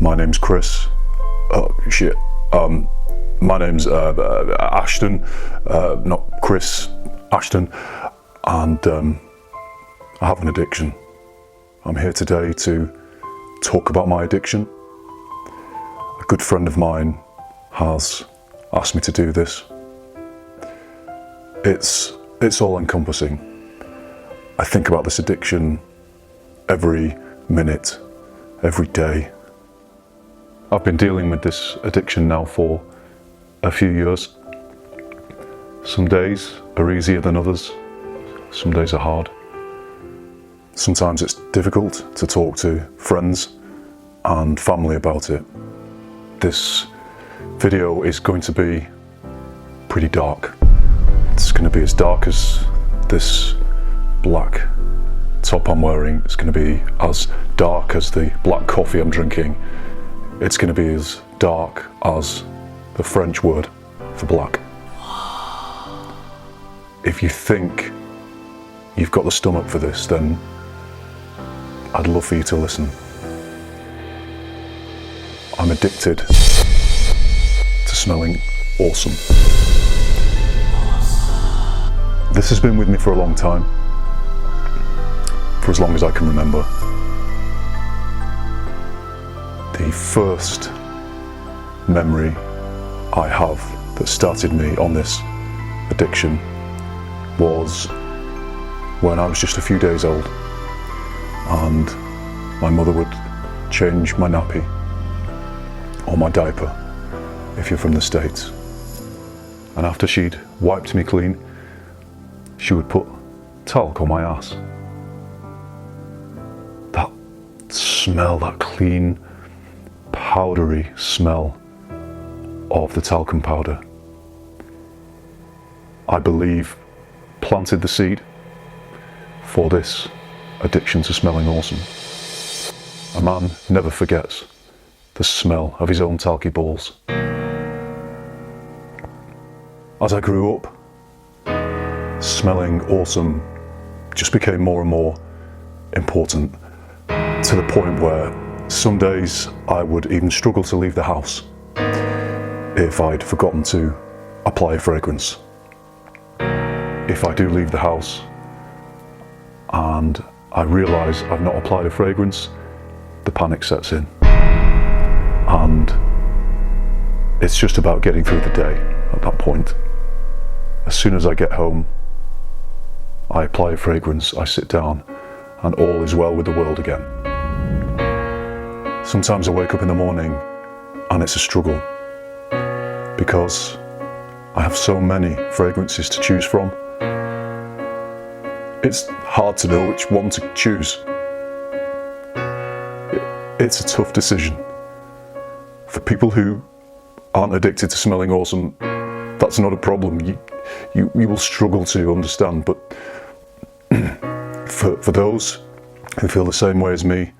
My name's Chris. Oh shit. My name's Ashton, not Chris, Ashton, and I have an addiction. I'm here today to talk about my addiction. A good friend of mine has asked me to do this. It's all encompassing. I think about this addiction every minute, every day. I've been dealing with this addiction now for a few years. Some days are easier than others. Some days are hard. Sometimes it's difficult to talk to friends and family about it. This video is going to be pretty dark. It's going to be as dark as this black top I'm wearing. It's going to be as dark as the black coffee I'm drinking. It's going to be as dark as the French word for black. If you think you've got the stomach for this, then I'd love for you to listen. I'm addicted to smelling awesome. This has been with me for a long time, for as long as I can remember. The first memory I have that started me on this addiction was when I was just a few days old, and my mother would change my nappy or my diaper if you're from the States, and after she'd wiped me clean, she would put talc on my ass. That smell, that clean, powdery smell of the talcum powder, I believe planted the seed for this addiction to smelling awesome. A man never forgets the smell of his own talky balls. As I grew up, smelling awesome just became more and more important, to the point where some days I would even struggle to leave the house if I'd forgotten to apply a fragrance. If I do leave the house and I realise I've not applied a fragrance, the panic sets in. And it's just about getting through the day at that point. As soon as I get home, I apply a fragrance, I sit down, and all is well with the world again. Sometimes I wake up in the morning and it's a struggle, because I have so many fragrances to choose from. It's hard to know which one to choose. It's a tough decision. For people who aren't addicted to smelling awesome, that's not a problem. You will struggle to understand, but for those who feel the same way as me,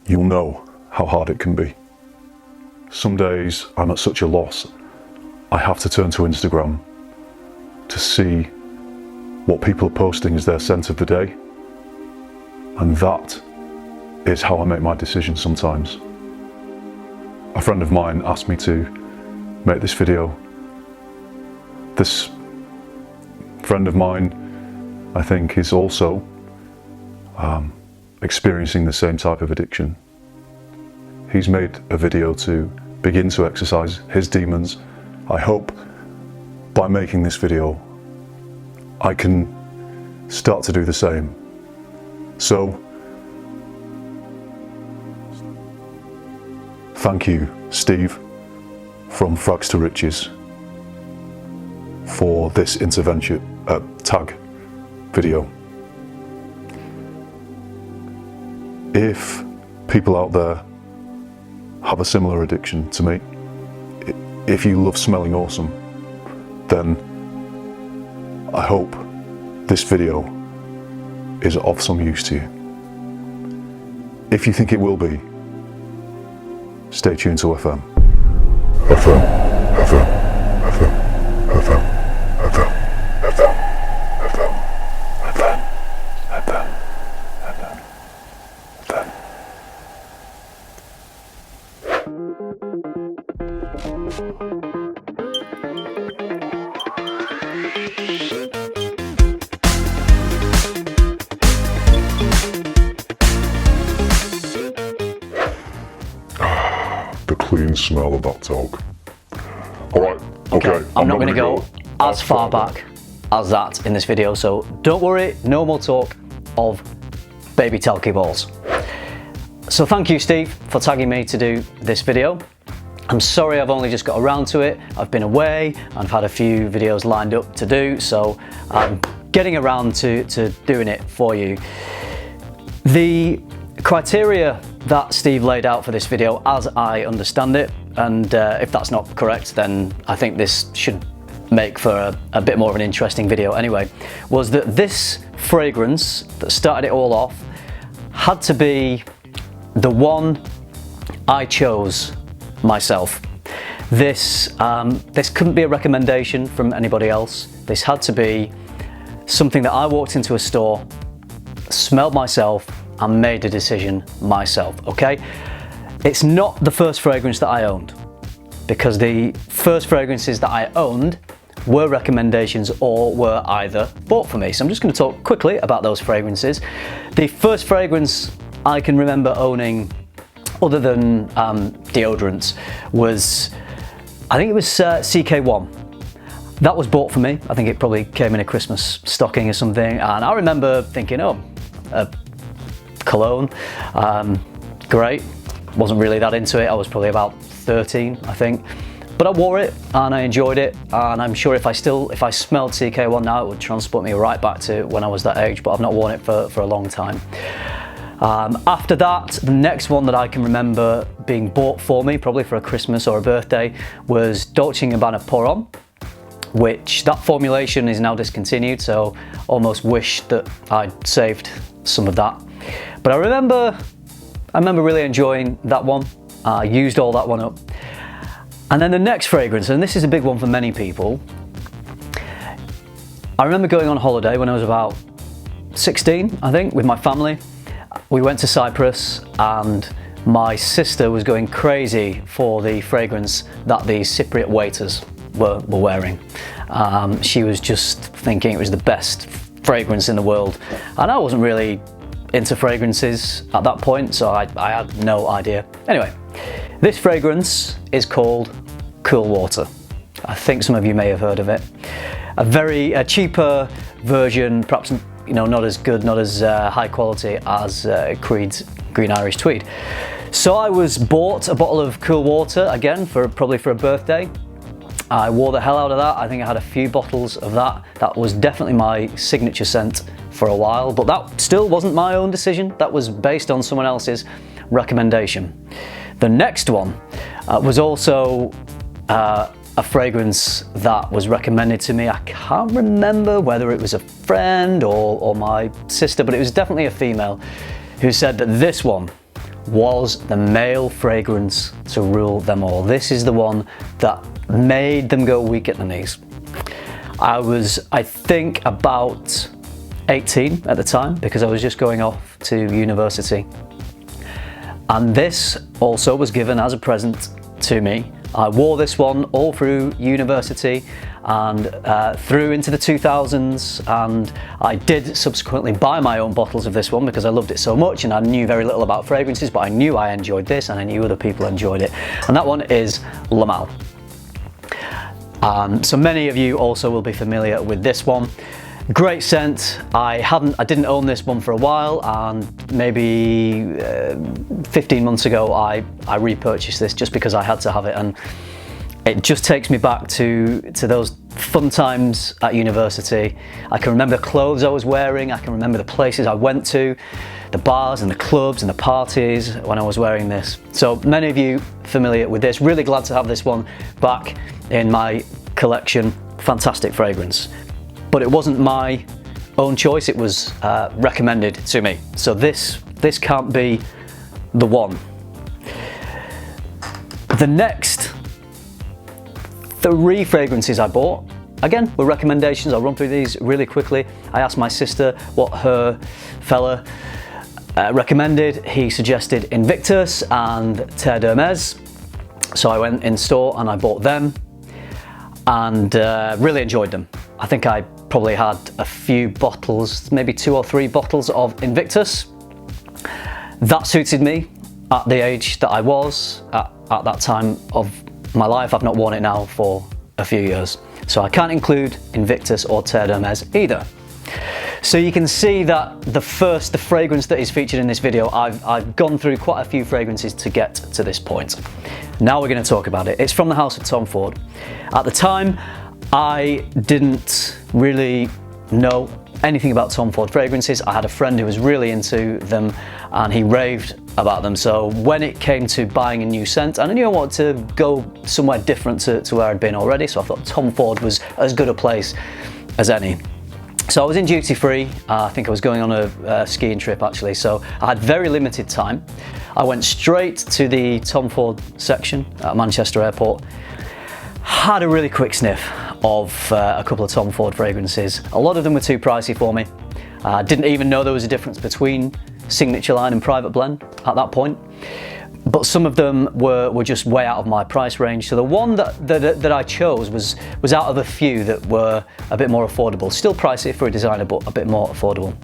you'll know how hard it can be. Some days I'm at such a loss, I have to turn to Instagram to see what people are posting as their scent of the day, and that is how I make my decisions sometimes. A friend of mine asked me to make this video. This friend of mine, I think, is also experiencing the same type of addiction. He's made a video to begin to exercise his demons. I hope by making this video I can start to do the same. So, thank you, Steve, from Frags to Riches, for this intervention tag video. If people out there have a similar addiction to me, if you love smelling awesome, then I hope this video is of some use to you. If you think it will be, stay tuned to FM. smell of that talc. Alright, okay. I'm not going to go as far back as that in this video, so don't worry, no more talk of baby talky balls. So thank you, Steve, for tagging me to do this video. I'm sorry I've only just got around to it. I've been away, I've had a few videos lined up to do, so I'm getting around to doing it for you. The criteria that Steve laid out for this video, as I understand it, and if that's not correct, then I think this should make for a bit more of an interesting video anyway, was that this fragrance that started it all off had to be the one I chose myself. This couldn't be a recommendation from anybody else. This had to be something that I walked into a store, smelled myself, and made a decision myself, okay? It's not the first fragrance that I owned, because the first fragrances that I owned were recommendations or were either bought for me. So I'm just going to talk quickly about those fragrances. The first fragrance I can remember owning, other than deodorants, was, I think it was CK1. That was bought for me. I think it probably came in a Christmas stocking or something, and I remember thinking, oh, cologne, great. Wasn't really that into it. I was probably about 13, I think, but I wore it and I enjoyed it, and I'm sure if I smelled CK1 now, it would transport me right back to when I was that age, but I've not worn it for a long time. After that, the next one that I can remember being bought for me, probably for a Christmas or a birthday, was Dolce & Gabbana Pour Homme, which that formulation is now discontinued, so almost wish that I'd saved some of that. But I remember really enjoying that one. I used all that one up. And then the next fragrance, and this is a big one for many people, I remember going on holiday when I was about 16, I think, with my family. We went to Cyprus, and my sister was going crazy for the fragrance that the Cypriot waiters were wearing. She was just thinking it was the best fragrance in the world, and I wasn't really into fragrances at that point, so I had no idea. Anyway, this fragrance is called Cool Water. I think some of you may have heard of it. A cheaper version, perhaps, you know, not as good, not as high quality as Creed's Green Irish Tweed. So I was bought a bottle of Cool Water, again, probably for a birthday. I wore the hell out of that. I think I had a few bottles of that. That was definitely my signature scent for a while, but that still wasn't my own decision. That was based on someone else's recommendation. The next one was also a fragrance that was recommended to me. I can't remember whether it was a friend or my sister, but it was definitely a female who said that this one was the male fragrance to rule them all. This is the one that made them go weak at the knees. I was, I think, about 18 at the time, because I was just going off to university. And this also was given as a present to me. I wore this one all through university and through into the 2000s, and I did subsequently buy my own bottles of this one because I loved it so much, and I knew very little about fragrances, but I knew I enjoyed this and I knew other people enjoyed it. And that one is La Malle. So many of you also will be familiar with this one. Great scent. I didn't own this one for a while, and maybe 15 months ago I repurchased this just because I had to have it, and it just takes me back to those fun times at university. I can remember the clothes I was wearing, I can remember the places I went to, the bars and the clubs and the parties when I was wearing this. So many of you familiar with this. Really glad to have this one back in my collection. Fantastic fragrance. But it wasn't my own choice, it was recommended to me. So this can't be the one. The next 3 fragrances I bought, again, were recommendations. I'll run through these really quickly. I asked my sister what her fella recommended. He suggested Invictus and Terre d'Hermès. So I went in store and I bought them, and really enjoyed them. I think I probably had a few bottles, maybe 2 or 3 bottles of Invictus. That suited me at the age that I was, at at that time of my life. I've not worn it now for a few years. So I can't include Invictus or Terre d'Hermès either. So you can see that the fragrance that is featured in this video, I've gone through quite a few fragrances to get to this point. Now we're going to talk about it. It's from the house of Tom Ford. At the time, I didn't really know anything about Tom Ford fragrances. I had a friend who was really into them and he raved about them. So when it came to buying a new scent, and I knew I wanted to go somewhere different to where I'd been already, so I thought Tom Ford was as good a place as any. So I was in duty free. I think I was going on a skiing trip actually, so I had very limited time. I went straight to the Tom Ford section at Manchester Airport, had a really quick sniff of a couple of Tom Ford fragrances. A lot of them were too pricey for me. I didn't even know there was a difference between Signature Line and Private Blend at that point. But some of them were just way out of my price range. So the one that I chose was out of a few that were a bit more affordable. Still pricey for a designer, but a bit more affordable.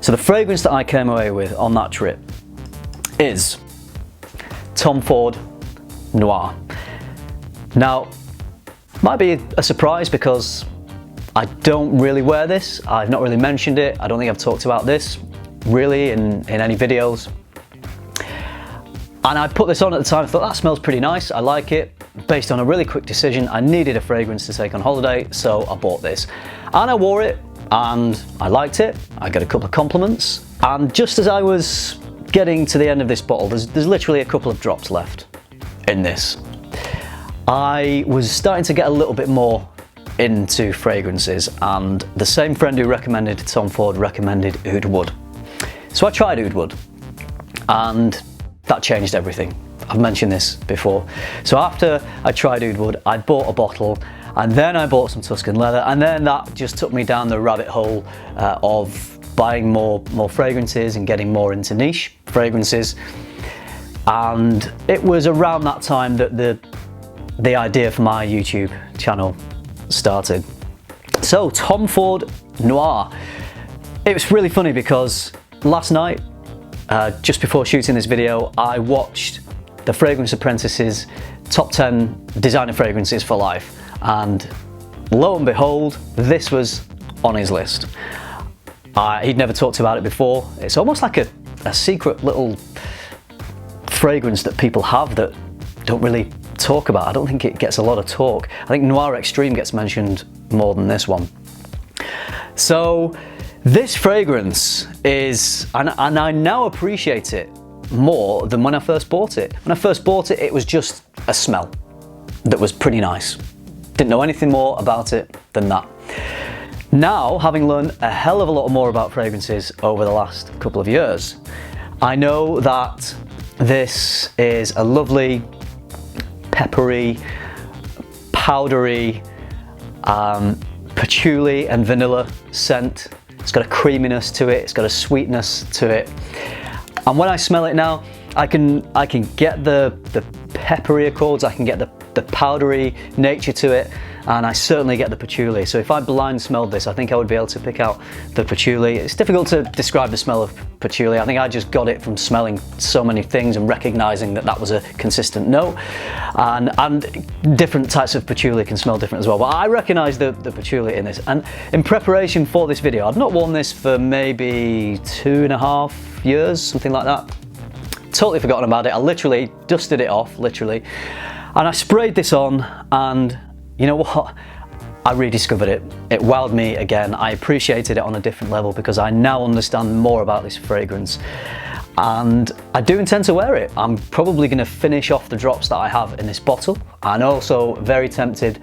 So the fragrance that I came away with on that trip is Tom Ford Noir. Now, might be a surprise because I don't really wear this. I've not really mentioned it. I don't think I've talked about this really in any videos. And I put this on at the time, I thought that smells pretty nice, I like it. Based on a really quick decision, I needed a fragrance to take on holiday, so I bought this. And I wore it, and I liked it. I got a couple of compliments. And just as I was getting to the end of this bottle, there's literally a couple of drops left in this. I was starting to get a little bit more into fragrances, and the same friend who recommended Tom Ford recommended Oud Wood. So I tried Oud Wood, and that changed everything. I've mentioned this before. So after I tried Oud Wood, I bought a bottle, and then I bought some Tuscan leather, and then that just took me down the rabbit hole of buying more fragrances and getting more into niche fragrances. And it was around that time that the idea for my YouTube channel started. So Tom Ford Noir. It was really funny because last night, just before shooting this video, I watched the Fragrance Apprentice's top 10 designer fragrances for life, and lo and behold, this was on his list. He'd never talked about it before. It's almost like a secret little fragrance that people have that don't really talk about. I don't think it gets a lot of talk. I think Noir Extreme gets mentioned more than this one. So this fragrance is, and I now appreciate it more than when I first bought it. When I first bought it, it was just a smell that was pretty nice. Didn't know anything more about it than that. Now, having learned a hell of a lot more about fragrances over the last couple of years, I know that this is a lovely, peppery, powdery, patchouli and vanilla scent. It's got a creaminess to it, it's got a sweetness to it. And when I smell it now, I can get the peppery accords, I can get the powdery nature to it, and I certainly get the patchouli. So if I blind smelled this, I think I would be able to pick out the patchouli. It's difficult to describe the smell of patchouli. I think I just got it from smelling so many things and recognizing that that was a consistent note. And different types of patchouli can smell different as well. But I recognize the patchouli in this. And in preparation for this video, I'd not worn this for maybe 2.5 years, something like that. Totally forgotten about it. I literally dusted it off, literally. And I sprayed this on, and you know what? I rediscovered it. It wowed me again. I appreciated it on a different level because I now understand more about this fragrance. And I do intend to wear it. I'm probably going to finish off the drops that I have in this bottle. And also very tempted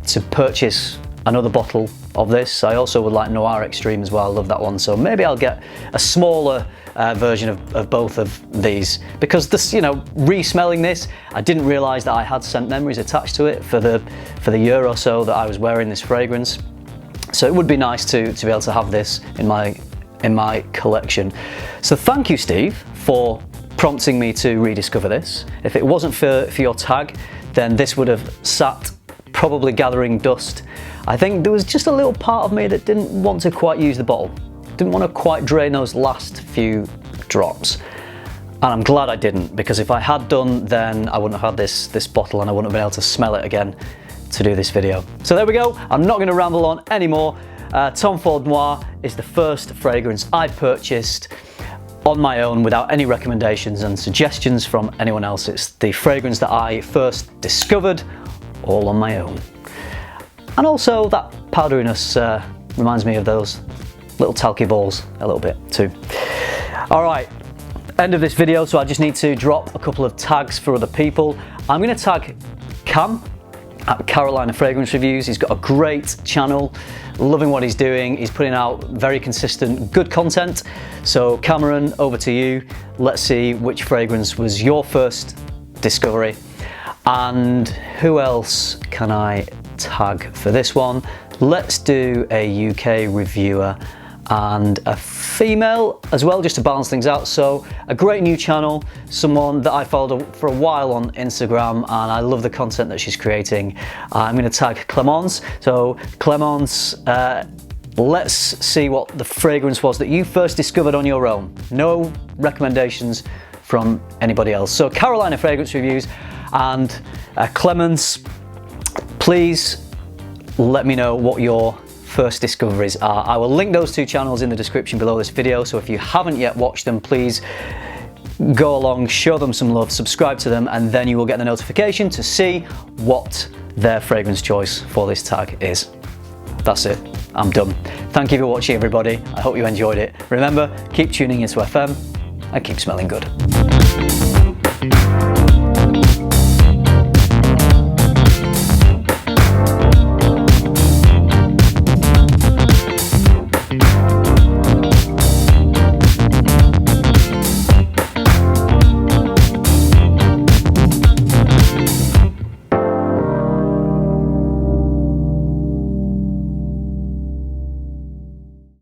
to purchase another bottle of this. I also would like Noir Extreme as well. I love that one. So maybe I'll get a smaller version of both of these, because this, you know, re-smelling this, I didn't realize that I had scent memories attached to it for the year or so that I was wearing this fragrance. So it would be nice to be able to have this in my collection. So thank you, Steve, for prompting me to rediscover this. If it wasn't for your tag, then this would have sat probably gathering dust. I think there was just a little part of me that didn't want to quite use the bottle. Didn't want to quite drain those last few drops. And I'm glad I didn't, because if I had done, then I wouldn't have had this bottle and I wouldn't have been able to smell it again to do this video. So there we go. I'm not going to ramble on anymore. Tom Ford Noir is the first fragrance I purchased on my own without any recommendations and suggestions from anyone else. It's the fragrance that I first discovered all on my own. And also that powderiness reminds me of those little talky balls a little bit too. All right, end of this video, so I just need to drop a couple of tags for other people. I'm going to tag Cam at Carolina Fragrance Reviews. He's got a great channel, loving what he's doing. He's putting out very consistent, good content. So Cameron, over to you. Let's see which fragrance was your first discovery. And who else can I tag for this one? Let's do a UK reviewer and a female as well, just to balance things out. So a great new channel, someone that I followed for a while on Instagram, and I love the content that she's creating. I'm going to tag Clemence. So Clemence, let's see what the fragrance was that you first discovered on your own. No recommendations from anybody else. So Carolina Fragrance Reviews and Clemence, please let me know what your first discoveries are. I will link those two channels in the description below this video, so if you haven't yet watched them, please go along, show them some love, subscribe to them, and then you will get the notification to see what their fragrance choice for this tag is. That's it, I'm done. Thank you for watching, everybody. I hope you enjoyed it. Remember, keep tuning into FM and keep smelling good.